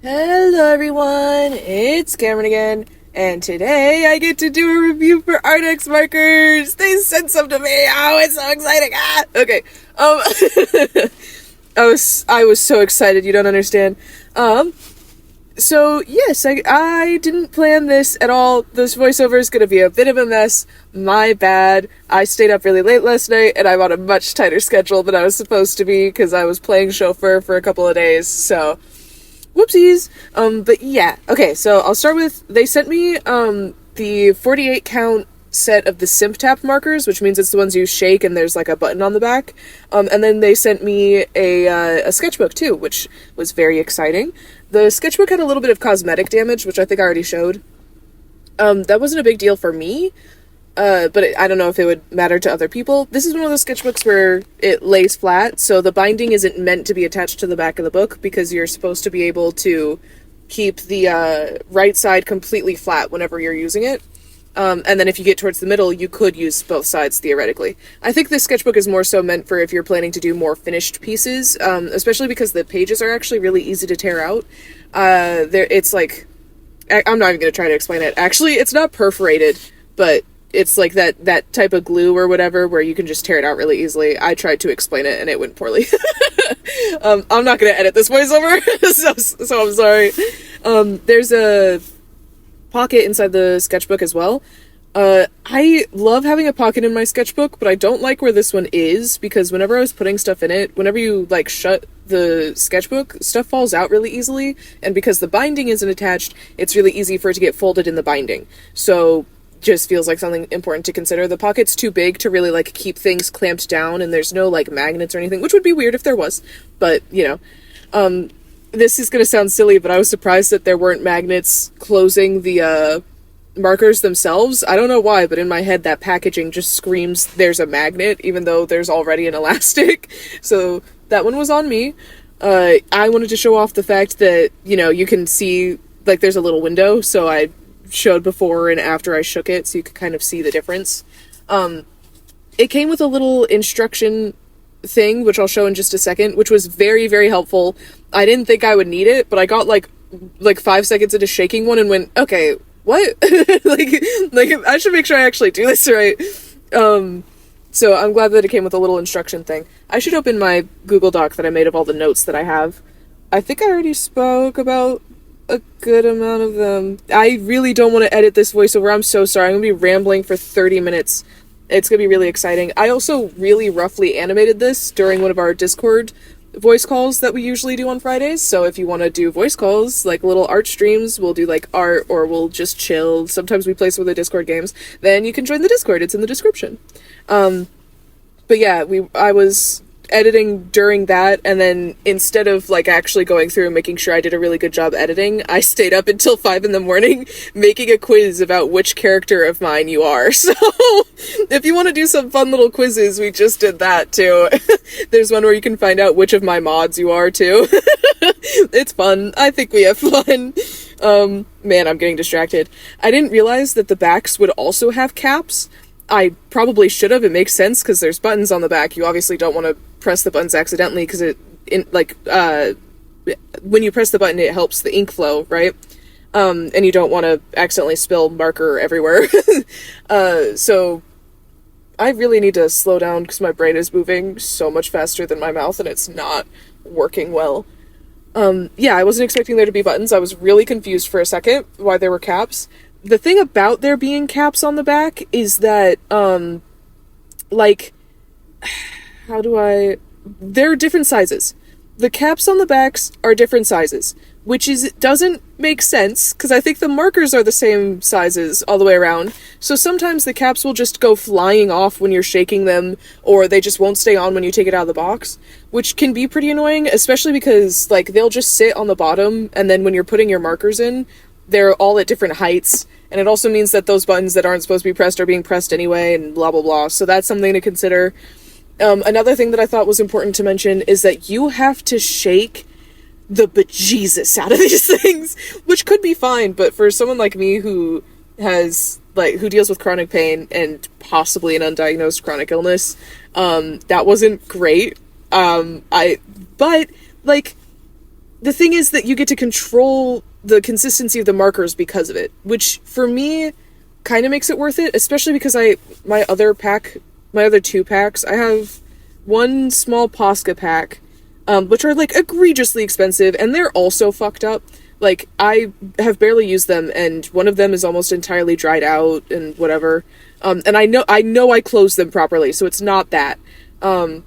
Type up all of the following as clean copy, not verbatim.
Hello everyone, it's Cameron again, and today I get to do a review for Arrtx markers. They sent some to me. Oh, it's so exciting. Okay. I was so excited, you don't understand. So yes, I didn't plan this at all. This voiceover is gonna be a bit of a mess. My bad. I stayed up really late last night, and I'm on a much tighter schedule than I was supposed to be because I was playing chauffeur for a couple of days, so whoopsies. But yeah. Okay, so I'll start with, they sent me, the 48 count set of the Simptap markers, which means it's the ones you shake and there's like a button on the back. And then they sent me a sketchbook too, which was very exciting. The sketchbook had a little bit of cosmetic damage, which I think I already showed. That wasn't a big deal for me. But I don't know if it would matter to other people. This is one of those sketchbooks where it lays flat, so the binding isn't meant to be attached to the back of the book because you're supposed to be able to keep the right side completely flat whenever you're using it. And then if you get towards the middle, you could use both sides theoretically. I think this sketchbook is more so meant for if you're planning to do more finished pieces, especially because the pages are actually really easy to tear out. It's like, I'm not even going to try to explain it. Actually, it's not perforated, but it's like that type of glue or whatever where you can just tear it out really easily. I tried to explain it and it went poorly. I'm not going to edit this voiceover, so I'm sorry. There's a pocket inside the sketchbook as well. I love having a pocket in my sketchbook, but I don't like where this one is because whenever I was putting stuff in it, whenever you like shut the sketchbook, stuff falls out really easily, and because the binding isn't attached, it's really easy for it to get folded in the binding. So just feels like something important to consider. The pocket's too big to really like keep things clamped down, and there's no like magnets or anything, which would be weird if there was, but you know. This is gonna sound silly, but I was surprised that there weren't magnets closing the markers themselves. I don't know why, but in my head that packaging just screams there's a magnet, even though there's already an elastic. So that one was on me. I wanted to show off the fact that, you know, you can see like there's a little window, so I showed before and after I shook it so you could kind of see the difference. It came with a little instruction thing, which I'll show in just a second, which was very, very helpful. I didn't think I would need it, but I got like 5 seconds into shaking one and went, okay, what? like I should make sure I actually do this right. So I'm glad that it came with a little instruction thing. I should open my Google Doc that I made of all the notes that I have. I think I already spoke about a good amount of them. I really don't want to edit this voiceover. I'm so sorry. I'm gonna be rambling for 30 minutes. It's gonna be really exciting. I also really roughly animated this during one of our Discord voice calls that we usually do on Fridays. So if you want to do voice calls, like little art streams, we'll do like art or we'll just chill. Sometimes we play some of the Discord games. Then you can join the Discord. It's in the description. But yeah, I was editing during that, and then instead of like actually going through and making sure I did a really good job editing, I stayed up until 5 a.m. making a quiz about which character of mine you are. So if you want to do some fun little quizzes, we just did that too. There's one where you can find out which of my mods you are too. It's fun. I think we have fun. Man, I'm getting distracted. I didn't realize that the backs would also have caps. I probably should have. It makes sense because there's buttons on the back. You obviously don't want to press the buttons accidentally because when you press the button, it helps the ink flow, right? And you don't want to accidentally spill marker everywhere. So I really need to slow down because my brain is moving so much faster than my mouth and it's not working well. Yeah, I wasn't expecting there to be buttons. I was really confused for a second why there were caps. The thing about there being caps on the back is that, they're different sizes. The caps on the backs are different sizes, which doesn't make sense, because I think the markers are the same sizes all the way around, so sometimes the caps will just go flying off when you're shaking them, or they just won't stay on when you take it out of the box, which can be pretty annoying, especially because, like, they'll just sit on the bottom, and then when you're putting your markers in, they're all at different heights, and it also means that those buttons that aren't supposed to be pressed are being pressed anyway, and blah blah blah, so that's something to consider. Another thing that I thought was important to mention is that you have to shake the bejesus out of these things, which could be fine, but for someone like me who deals with chronic pain and possibly an undiagnosed chronic illness, that wasn't great. the thing is that you get to control the consistency of the markers because of it, which for me kind of makes it worth it, especially because my other two packs, I have one small Posca pack, which are like egregiously expensive, and they're also fucked up. Like, I have barely used them, and one of them is almost entirely dried out and whatever. And I know I closed them properly, so it's not that. And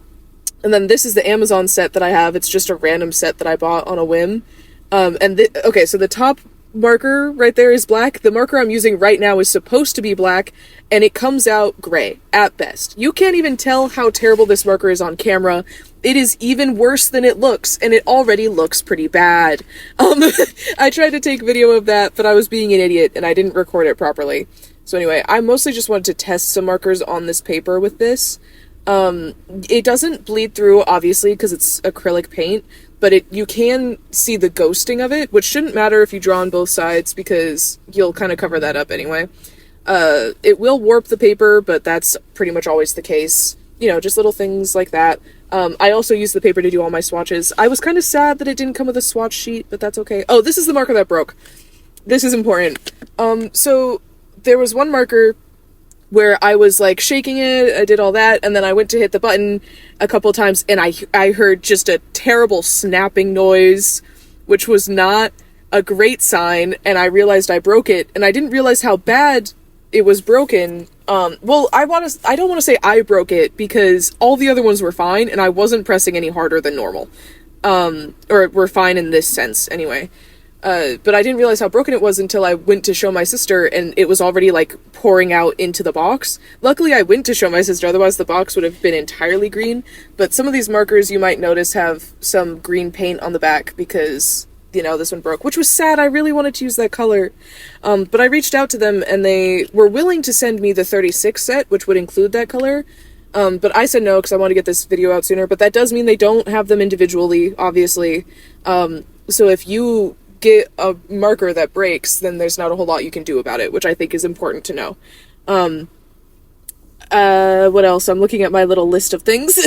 then this is the Amazon set that I have. It's just a random set that I bought on a whim. Okay, so the top marker right there is black. The marker I'm using right now is supposed to be black, and it comes out gray, at best. You can't even tell how terrible this marker is on camera. It is even worse than it looks, and it already looks pretty bad. I tried to take video of that, but I was being an idiot, and I didn't record it properly. So anyway, I mostly just wanted to test some markers on this paper with this. It doesn't bleed through, obviously, because it's acrylic paint, but you can see the ghosting of it, which shouldn't matter if you draw on both sides, because you'll kind of cover that up anyway. It will warp the paper, but that's pretty much always the case. You know, just little things like that. I also use the paper to do all my swatches. I was kind of sad that it didn't come with a swatch sheet, but that's okay. Oh, this is the marker that broke. This is important. So there was one marker where I was like shaking it, I did all that, and then I went to hit the button a couple times, and I heard just a terrible snapping noise, which was not a great sign, and I realized I broke it, and I didn't realize how bad it was broken. Well, I don't want to say I broke it, because all the other ones were fine, and I wasn't pressing any harder than normal. Or were fine in this sense, anyway. But I didn't realize how broken it was until I went to show my sister, and it was already, like, pouring out into the box. Luckily, I went to show my sister, otherwise the box would have been entirely green. But some of these markers, you might notice, have some green paint on the back because, you know, this one broke, which was sad. I really wanted to use that color. But I reached out to them, and they were willing to send me the 36 set, which would include that color. But I said no, because I want to get this video out sooner. But that does mean they don't have them individually, obviously. So if you get a marker that breaks, then there's not a whole lot you can do about it, which I think is important to know. What else? I'm looking at my little list of things.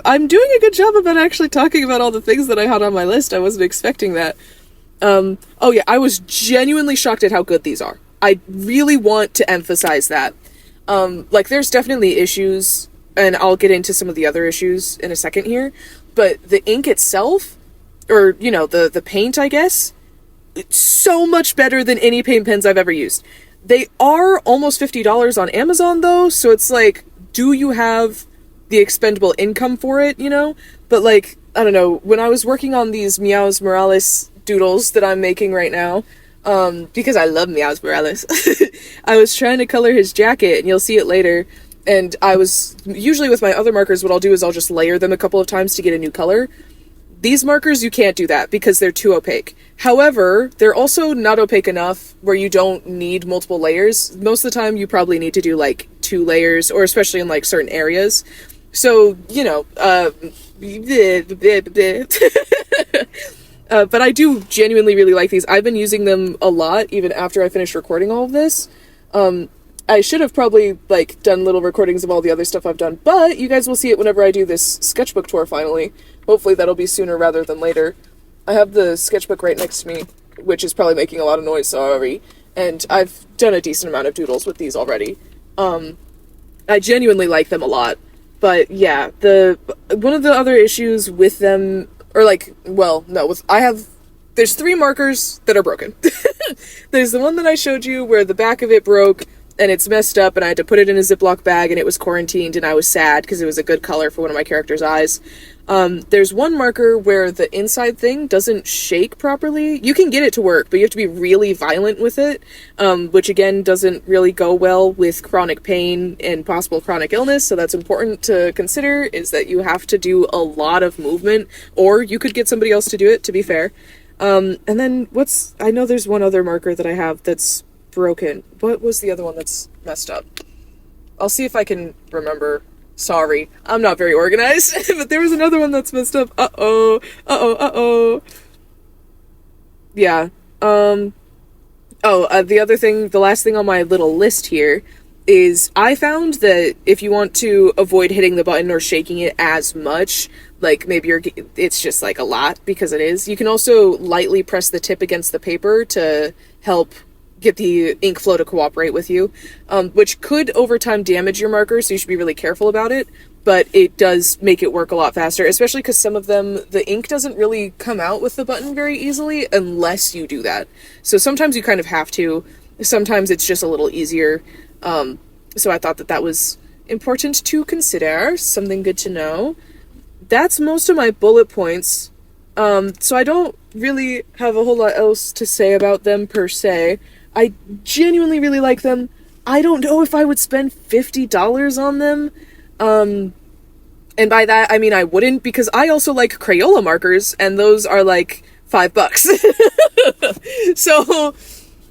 I'm doing a good job about actually talking about all the things that I had on my list. I wasn't expecting that. Oh yeah, I was genuinely shocked at how good these are. I really want to emphasize that. Like, there's definitely issues, and I'll get into some of the other issues in a second here, but the ink itself, or, you know, the paint, I guess, it's so much better than any paint pens I've ever used. They are almost $50 on Amazon, though, so it's like, do you have the expendable income for it, you know? But, like, I don't know, when I was working on these Meows Morales doodles that I'm making right now, because I love Meows Morales, I was trying to color his jacket, and you'll see it later, and usually with my other markers, what I'll do is I'll just layer them a couple of times to get a new color. These markers, you can't do that because they're too opaque. However, they're also not opaque enough where you don't need multiple layers. Most of the time, you probably need to do, like, 2 layers, or especially in, like, certain areas. So, you know, but I do genuinely really like these. I've been using them a lot, even after I finished recording all of this. I should have probably, like, done little recordings of all the other stuff I've done, but you guys will see it whenever I do this sketchbook tour, finally. Hopefully that'll be sooner rather than later. I have the sketchbook right next to me, which is probably making a lot of noise, sorry, and I've done a decent amount of doodles with these already. I genuinely like them a lot, but yeah, one of the other issues with them, or like, well, no, there's 3 markers that are broken. There's the one that I showed you where the back of it broke, and it's messed up, and I had to put it in a Ziploc bag, and it was quarantined, and I was sad, because it was a good color for one of my character's eyes. There's one marker where the inside thing doesn't shake properly. You can get it to work, but you have to be really violent with it, which again doesn't really go well with chronic pain and possible chronic illness, so that's important to consider, is that you have to do a lot of movement, or you could get somebody else to do it, to be fair. And then I know there's one other marker that I have that's broken. What was the other one that's messed up? I'll see if I can remember. Sorry, I'm not very organized, but there was another one that's messed up. Yeah. The last thing on my little list here is I found that if you want to avoid hitting the button or shaking it as much, like maybe it's just like a lot, because it is. You can also lightly press the tip against the paper to help get the ink flow to cooperate with you, which could over time damage your markers, so you should be really careful about it. But it does make it work a lot faster, especially because some of them, the ink doesn't really come out with the button very easily unless you do that. So sometimes you kind of have to. Sometimes it's just a little easier. So I thought that that was important to consider, something good to know. That's most of my bullet points. So I don't really have a whole lot else to say about them per se. I genuinely really like them. I don't know if I would spend $50 on them. And by that, I mean I wouldn't, because I also like Crayola markers, and those are like $5. So,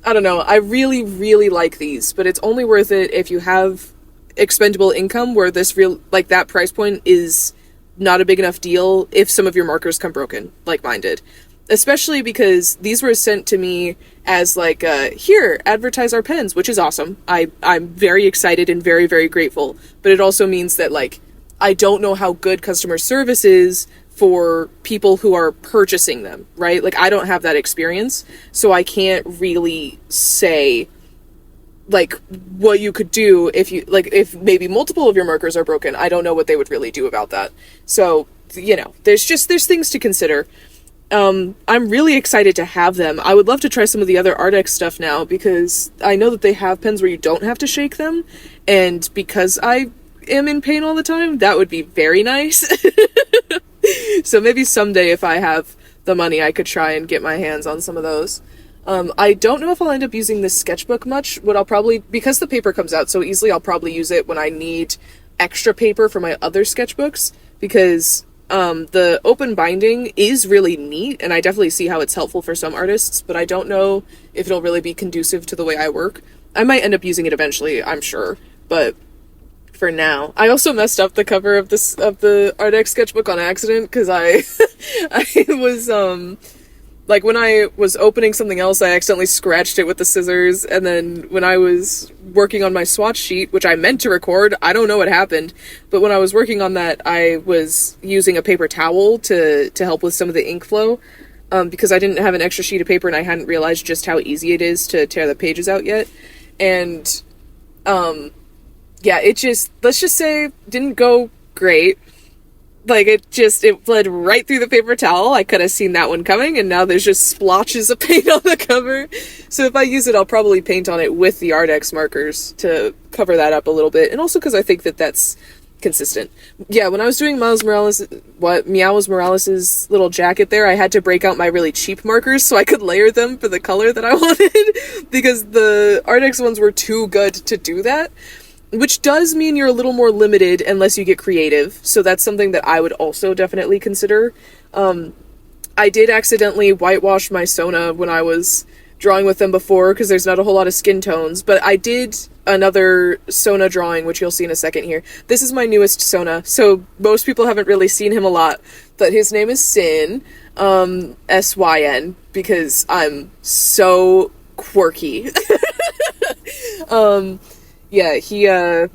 I don't know, I really, really like these, but it's only worth it if you have expendable income where that price point is not a big enough deal if some of your markers come broken, like mine did. Especially because these were sent to me as like, here, advertise our pens, which is awesome. I'm very excited and very, very grateful. But it also means that, like, I don't know how good customer service is for people who are purchasing them, right? Like, I don't have that experience, so I can't really say, like, what you could do if maybe multiple of your markers are broken. I don't know what they would really do about that. So, you know, there's things to consider. I'm really excited to have them. I would love to try some of the other Arrtx stuff now, because I know that they have pens where you don't have to shake them, and because I am in pain all the time, that would be very nice. So maybe someday, if I have the money, I could try and get my hands on some of those. I don't know if I'll end up using this sketchbook much. Because the paper comes out so easily, I'll probably use it when I need extra paper for my other sketchbooks, because the open binding is really neat, and I definitely see how it's helpful for some artists, but I don't know if it'll really be conducive to the way I work. I might end up using it eventually, I'm sure, but for now. I also messed up the cover of the Arrtx sketchbook on accident, because I was, like, when I was opening something else, I accidentally scratched it with the scissors, and then when I was working on my swatch sheet, which I meant to record, I don't know what happened, but when I was working on that, I was using a paper towel to help with some of the ink flow, because I didn't have an extra sheet of paper, and I hadn't realized just how easy it is to tear the pages out yet, and, yeah, let's just say, didn't go great. Like, it bled right through the paper towel. I could have seen that one coming, and now there's just splotches of paint on the cover. So if I use it, I'll probably paint on it with the Arrtx markers to cover that up a little bit, and also because I think that that's consistent. Yeah, when I was doing Meows Morales' little jacket there, I had to break out my really cheap markers so I could layer them for the color that I wanted, because the Arrtx ones were too good to do that. Which does mean you're a little more limited unless you get creative, so that's something that I would also definitely consider. I did accidentally whitewash my Sona when I was drawing with them before, because there's not a whole lot of skin tones, but I did another Sona drawing, which you'll see in a second here. This is my newest Sona, so most people haven't really seen him a lot, but his name is Sin, S-Y-N, because I'm so quirky. Yeah,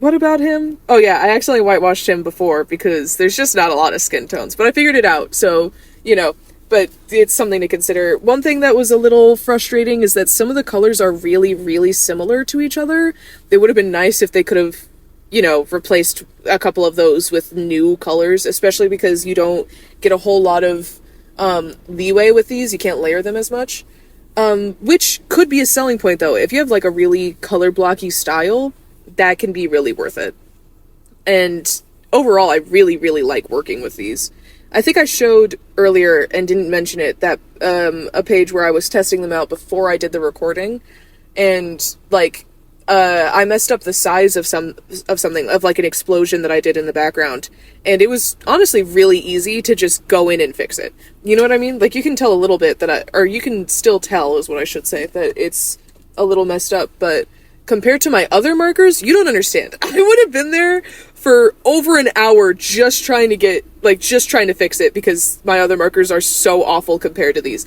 what about him? Oh yeah, I accidentally whitewashed him before because there's just not a lot of skin tones, but I figured it out, so, you know, but it's something to consider. One thing that was a little frustrating is that some of the colors are really, really similar to each other. It would have been nice if they could have, you know, replaced a couple of those with new colors, especially because you don't get a whole lot of leeway with these. You can't layer them as much. Which could be a selling point, though. If you have, like, a really color blocky style, that can be really worth it. And overall, I really, really like working with these. I think I showed earlier, and didn't mention it, that, a page where I was testing them out before I did the recording, and, like, I messed up the size of something, like an explosion that I did in the background, and it was honestly really easy to just go in and fix it. You know what I mean? Like, you can tell a little bit or you can still tell, is what I should say, that it's a little messed up, but compared to my other markers, you don't understand. I would have been there for over an hour just trying to fix it, because my other markers are so awful compared to these.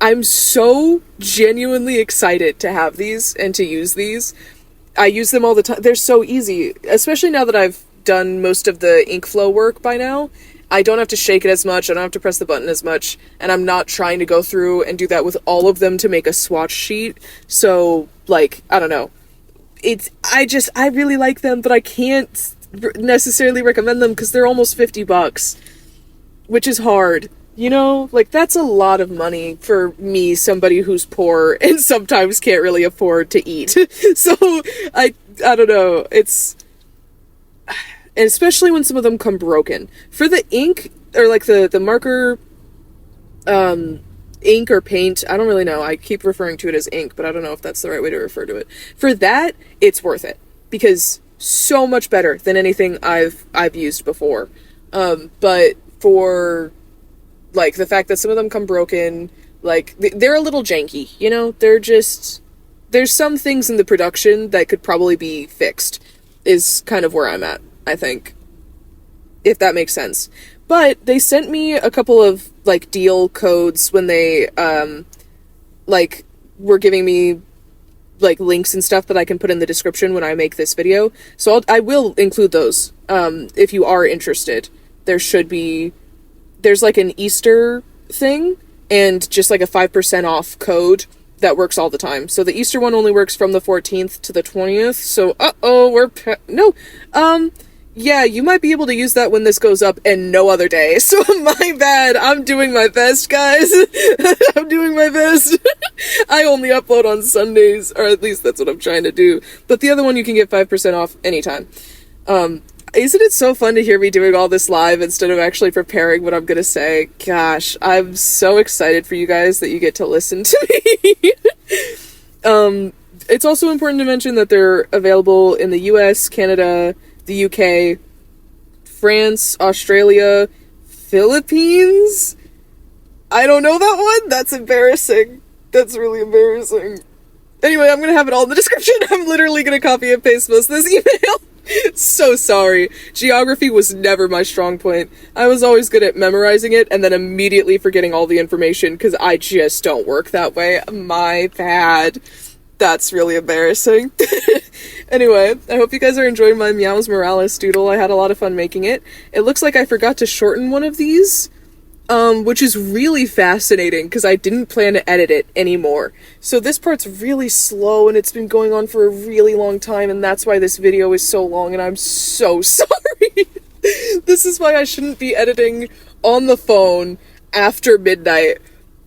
I'm so genuinely excited to have these and to use these. I use them all the time. They're so easy, especially now that I've done most of the ink flow work by now. I don't have to shake it as much, I don't have to press the button as much, and I'm not trying to go through and do that with all of them to make a swatch sheet. So, like, I don't know. I really like them, but I can't necessarily recommend them because they're almost $50, which is hard. You know, like, that's a lot of money for me, somebody who's poor and sometimes can't really afford to eat. So, I don't know, and especially when some of them come broken. For the ink, or like the marker, ink or paint, I don't really know. I keep referring to it as ink, but I don't know if that's the right way to refer to it. For that, it's worth it, because so much better than anything I've used before. But for, like, the fact that some of them come broken, like, they're a little janky, you know? There's some things in the production that could probably be fixed, is kind of where I'm at, I think. If that makes sense. But they sent me a couple of, like, deal codes when they, like, were giving me, like, links and stuff that I can put in the description when I make this video. So I will include those, if you are interested. There's, like, an Easter thing, and just, like, a 5% off code that works all the time. So the Easter one only works from the 14th to the 20th, so, yeah, you might be able to use that when this goes up and no other day. So my bad. I'm doing my best, guys. I'm doing my best. I only upload on Sundays, or at least that's what I'm trying to do. But the other one you can get 5% off anytime. Isn't it so fun to hear me doing all this live instead of actually preparing what I'm gonna say? Gosh, I'm so excited for you guys that you get to listen to me. It's also important to mention that they're available in the US, Canada, the UK, France, Australia, Philippines? I don't know that one? That's embarrassing. That's really embarrassing. Anyway, I'm gonna have it all in the description. I'm literally gonna copy and paste most of this email. So sorry. Geography was never my strong point. I was always good at memorizing it and then immediately forgetting all the information because I just don't work that way. My bad. That's really embarrassing. Anyway, I hope you guys are enjoying my Meows Morales doodle. I had a lot of fun making it. It looks like I forgot to shorten one of these, which is really fascinating because I didn't plan to edit it anymore. So this part's really slow and it's been going on for a really long time, and that's why this video is so long, and I'm so sorry. This is why I shouldn't be editing on the phone after midnight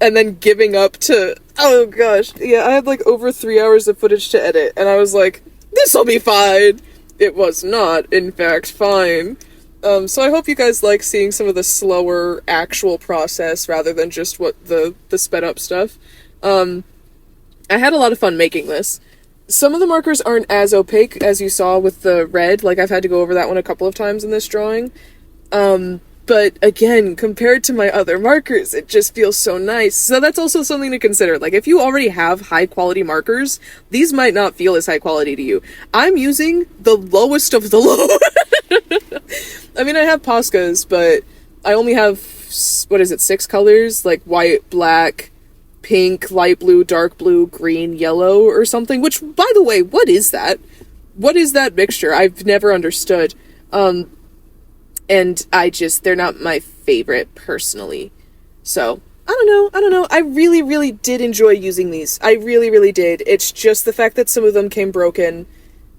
and then giving up to, oh gosh. Yeah, I had like over 3 hours of footage to edit, and I was like, this'll be fine. It was not, in fact, fine. So I hope you guys like seeing some of the slower actual process rather than just what the sped up stuff. I had a lot of fun making this. Some of the markers aren't as opaque as you saw with the red, like I've had to go over that one a couple of times in this drawing. But again, compared to my other markers, it just feels so nice. So that's also something to consider. Like, if you already have high quality markers, these might not feel as high quality to you. I'm using the lowest of the low. I mean, I have Poscas, but I only have, 6 colors? Like white, black, pink, light blue, dark blue, green, yellow, or something. Which, by the way, what is that? What is that mixture? I've never understood. And they're not my favorite, personally. So, I don't know. I really, really did enjoy using these. I really, really did. It's just the fact that some of them came broken,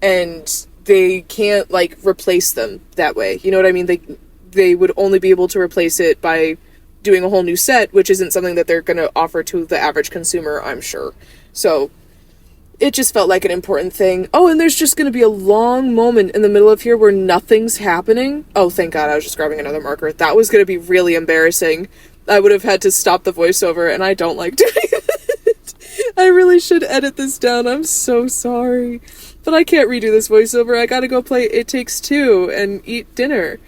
and they can't, like, replace them that way. You know what I mean? They would only be able to replace it by doing a whole new set, which isn't something that they're gonna offer to the average consumer, I'm sure. So, it just felt like an important thing. Oh, and there's just going to be a long moment in the middle of here where nothing's happening. Oh, thank God, I was just grabbing another marker. That was going to be really embarrassing. I would have had to stop the voiceover, and I don't like doing it. I really should edit this down. I'm so sorry. But I can't redo this voiceover. I gotta go play It Takes Two and eat dinner.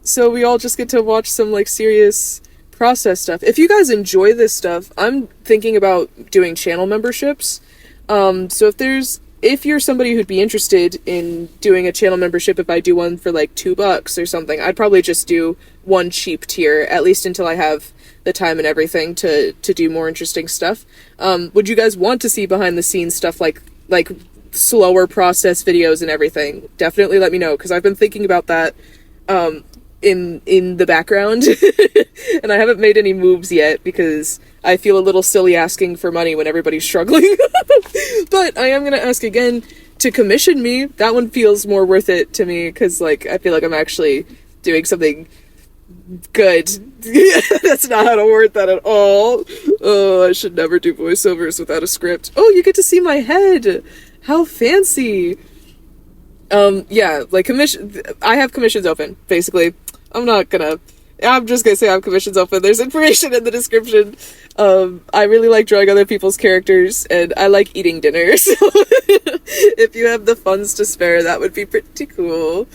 So we all just get to watch some, like, serious process stuff. If you guys enjoy this stuff, I'm thinking about doing channel memberships. So if you're somebody who'd be interested in doing a channel membership, if I do one for like $2 or something, I'd probably just do one cheap tier, at least until I have the time and everything to do more interesting stuff. Would you guys want to see behind the scenes stuff like slower process videos and everything, definitely let me know, because I've been thinking about that in the background. And I haven't made any moves yet because I feel a little silly asking for money when everybody's struggling. But I am gonna ask again to commission me. That one feels more worth it to me, because like I feel like I'm actually doing something good. That's not how to word that at all. Oh, I should never do voiceovers without a script. Oh, you get to see my head. How fancy. Yeah, like I have commissions open, basically. I'm just gonna say I have commissions open. There's information in the description. I really like drawing other people's characters, and I like eating dinner, so if you have the funds to spare, that would be pretty cool.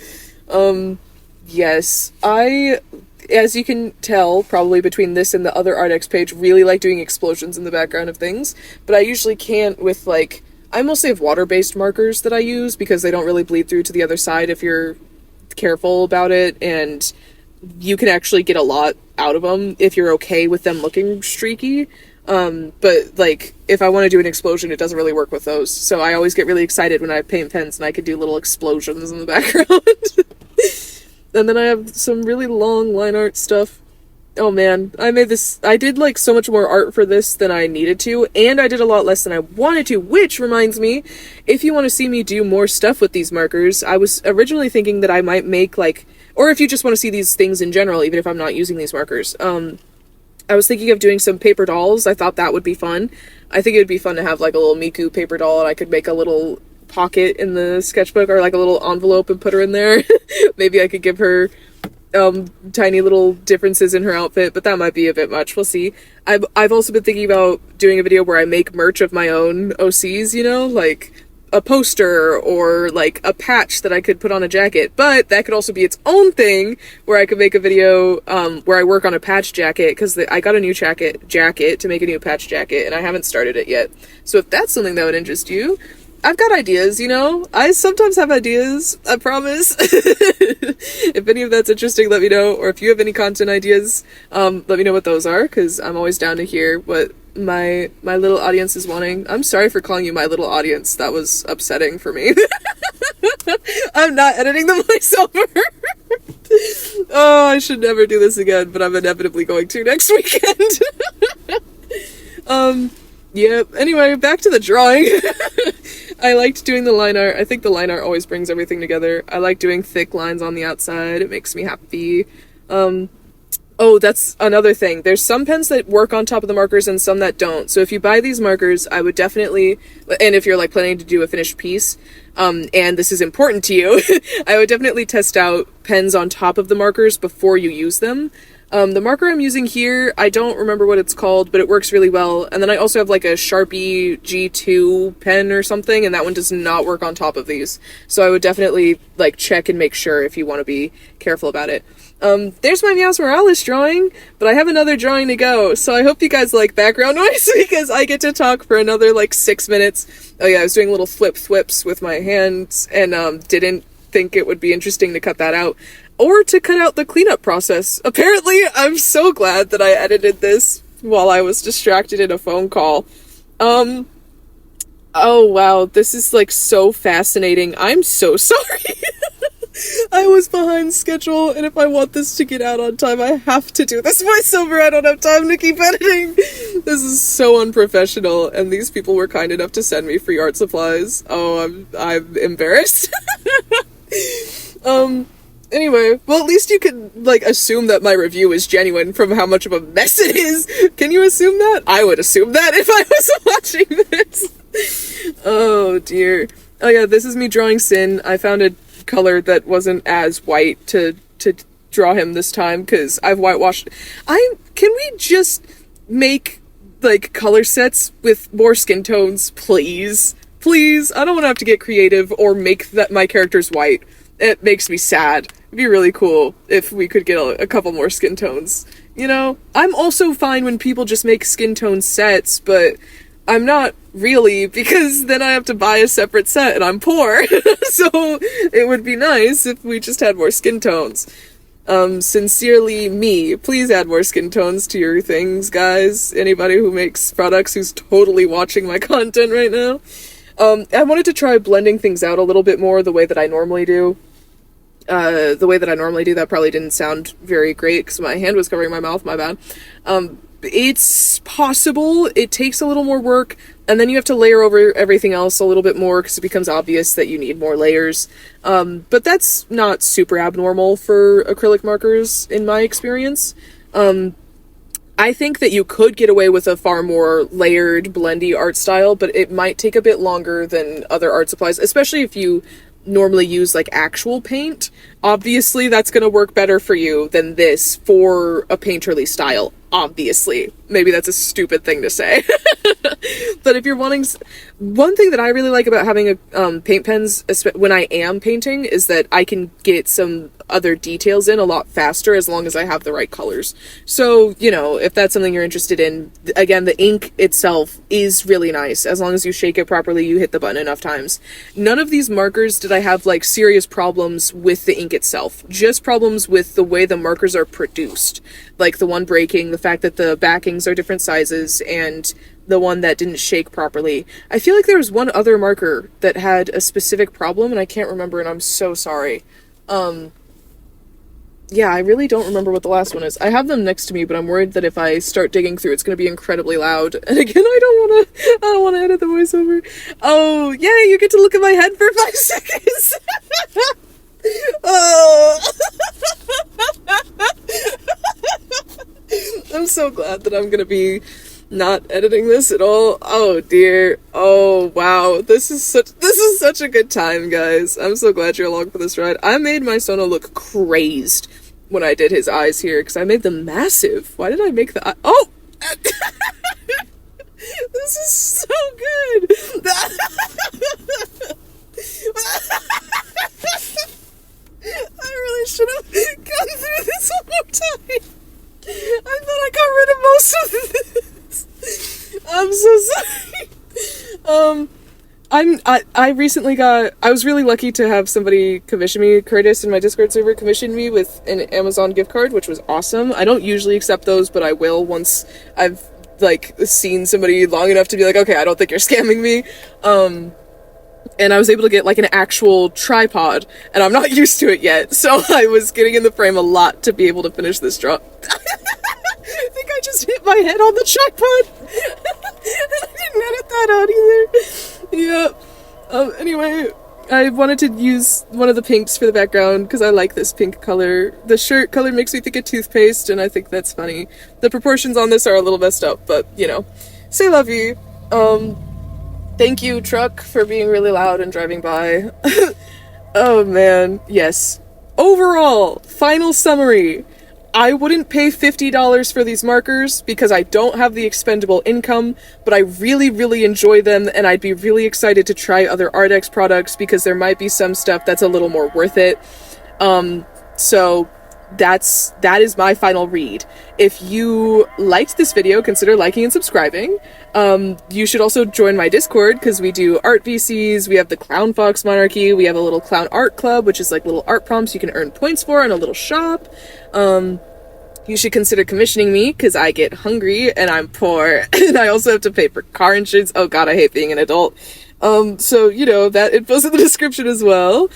Yes, as you can tell, probably between this and the other Arrtx page, really like doing explosions in the background of things, but I usually can't with, like, I mostly have water-based markers that I use because they don't really bleed through to the other side if you're careful about it, and you can actually get a lot out of them if you're okay with them looking streaky. But, like, if I want to do an explosion, it doesn't really work with those, so I always get really excited when I have paint pens and I can do little explosions in the background. And then I have some really long line art stuff. Oh man, I did like so much more art for this than I needed to, and I did a lot less than I wanted to, which reminds me, if you want to see me do more stuff with these markers, I was originally thinking that I might make like, or if you just want to see these things in general, even if I'm not using these markers, I was thinking of doing some paper dolls. I thought that would be fun. I think it would be fun to have like a little Miku paper doll, and I could make a little pocket in the sketchbook, or like a little envelope, and put her in there. Maybe I could give her tiny little differences in her outfit, but that might be a bit much. We'll see. I've also been thinking about doing a video where I make merch of my own OCs, you know, like a poster or like a patch that I could put on a jacket, but that could also be its own thing where I could make a video where I work on a patch jacket, because I got a new jacket to make a new patch jacket, and I haven't started it yet. So if that's something that would interest you, I've got ideas, you know? I sometimes have ideas, I promise. If any of that's interesting, let me know. Or if you have any content ideas, let me know what those are, because I'm always down to hear what my little audience is wanting. I'm sorry for calling you my little audience. That was upsetting for me. I'm not editing the voiceover. Oh, I should never do this again, but I'm inevitably going to next weekend. Yeah, anyway, back to the drawing. I liked doing the line art. I think the line art always brings everything together. I like doing thick lines on the outside. It makes me happy. Oh, that's another thing. There's some pens that work on top of the markers and some that don't. So if you buy these markers, I would definitely, and if you're like planning to do a finished piece, and this is important to you, I would definitely test out pens on top of the markers before you use them. The marker I'm using here, I don't remember what it's called, but it works really well. And then I also have like a Sharpie G2 pen or something, and that one does not work on top of these. So I would definitely like check and make sure if you want to be careful about it. There's my Meows Morales drawing, but I have another drawing to go, so I hope you guys like background noise, because I get to talk for another like 6 minutes. Oh yeah, I was doing little thwips with my hands, and didn't think it would be interesting to cut that out. Or to cut out the cleanup process. Apparently, I'm so glad that I edited this while I was distracted in a phone call. Oh wow, this is like so fascinating. I'm so sorry. I was behind schedule, and if I want this to get out on time, I have to do this voiceover. I don't have time to keep editing. This is so unprofessional, and these people were kind enough to send me free art supplies. Oh, I'm embarrassed. Anyway, well, at least you can, like, assume that my review is genuine from how much of a mess it is. Can you assume that? I would assume that if I was watching this. Oh, dear. Oh, yeah, this is me drawing Sin. I found a color that wasn't as white to draw him this time, because I've whitewashed. Can we just make, like, color sets with more skin tones, please? Please? I don't want to have to get creative or make my characters white. It makes me sad. It'd be really cool if we could get a couple more skin tones. You know, I'm also fine when people just make skin tone sets, but I'm not really, because then I have to buy a separate set and I'm poor. So it would be nice if we just had more skin tones. Sincerely me. Please add more skin tones to your things, guys. Anybody who makes products who's totally watching my content right now. I wanted to try blending things out a little bit more the way that I normally do. That probably didn't sound very great because my hand was covering my mouth, my bad. It's possible. It takes a little more work, and then you have to layer over everything else a little bit more because it becomes obvious that you need more layers. But that's not super abnormal for acrylic markers in my experience. I think that you could get away with a far more layered, blendy art style, but it might take a bit longer than other art supplies, especially if you normally use like actual paint. Obviously that's going to work better for you than this for a painterly style. Obviously. Maybe that's a stupid thing to say. But if you're wanting... One thing that I really like about having a paint pens when I am painting is that I can get some other details in a lot faster as long as I have the right colors. So, you know, if that's something you're interested in, again, the ink itself is really nice. As long as you shake it properly, you hit the button enough times. None of these markers did I have, like, serious problems with the ink itself. Just problems with the way the markers are produced. Like the one breaking, the fact that the backings are different sizes, and the one that didn't shake properly. I feel like there was one other marker that had a specific problem, and I can't remember, and I'm so sorry. Yeah, I really don't remember what the last one is. I have them next to me, but I'm worried that if I start digging through, it's going to be incredibly loud. And again, I don't want to edit the voiceover. Oh, yay, you get to look at my head for 5 seconds. Oh. I'm so glad that I'm going to be not editing this at all. Oh dear. Oh wow. This is such a good time, guys. I'm so glad you're along for this ride. I made my Sono look crazed when I did his eyes here because I made them massive. Why did I make the eye? Oh! This is so good. I really should have gone through this one more time. I thought I got rid of most of this. I'm so sorry. I was really lucky to have somebody commission me, Curtis in my Discord server commissioned me with an Amazon gift card, which was awesome. I don't usually accept those, but I will once I've, like, seen somebody long enough to be like, okay, I don't think you're scamming me. And I was able to get, like, an actual tripod, and I'm not used to it yet, so I was getting in the frame a lot to be able to finish this drop. I think I just hit my head on the tripod. I didn't edit that out either. Yeah. Anyway, I wanted to use one of the pinks for the background because I like this pink color. The shirt color makes me think of toothpaste, and I think that's funny. The proportions on this are a little messed up, but, you know. C'est la vie. Thank you, truck, for being really loud and driving by. Oh, man. Yes. Overall, final summary. I wouldn't pay $50 for these markers because I don't have the expendable income, but I really, really enjoy them, and I'd be really excited to try other Arrtx products because there might be some stuff that's a little more worth it. So that is my final read. If you liked this video, consider liking and subscribing. You should also join my Discord because we do art VCs, we have the Clown Fox Monarchy, we have a little Clown Art Club, which is like little art prompts you can earn points for, and a little shop. You should consider commissioning me because I get hungry and I'm poor and I also have to pay for car insurance. Oh god, I hate being an adult. So, you know, that info's in the description as well.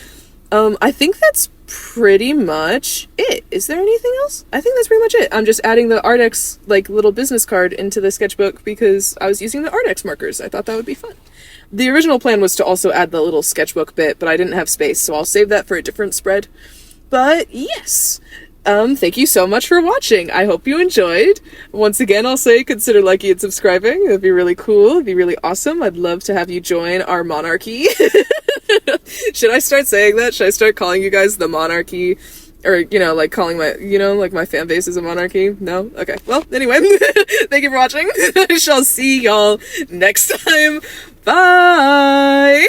I think that's pretty much it. Is there anything else? I think that's pretty much it. I'm just adding the Arrtx, like, little business card into the sketchbook because I was using the Arrtx markers. I thought that would be fun. The original plan was to also add the little sketchbook bit, but I didn't have space, so I'll save that for a different spread. But, yes. Thank you so much for watching. I hope you enjoyed. Once again, I'll say consider liking and subscribing. It'd be really cool. It'd be really awesome. I'd love to have you join our monarchy. Should I start saying that? Should I start calling you guys the monarchy? Or, you know, like calling my, you know, like my fan base is a monarchy? No? Okay. Well, anyway, thank you for watching. I shall see y'all next time. Bye!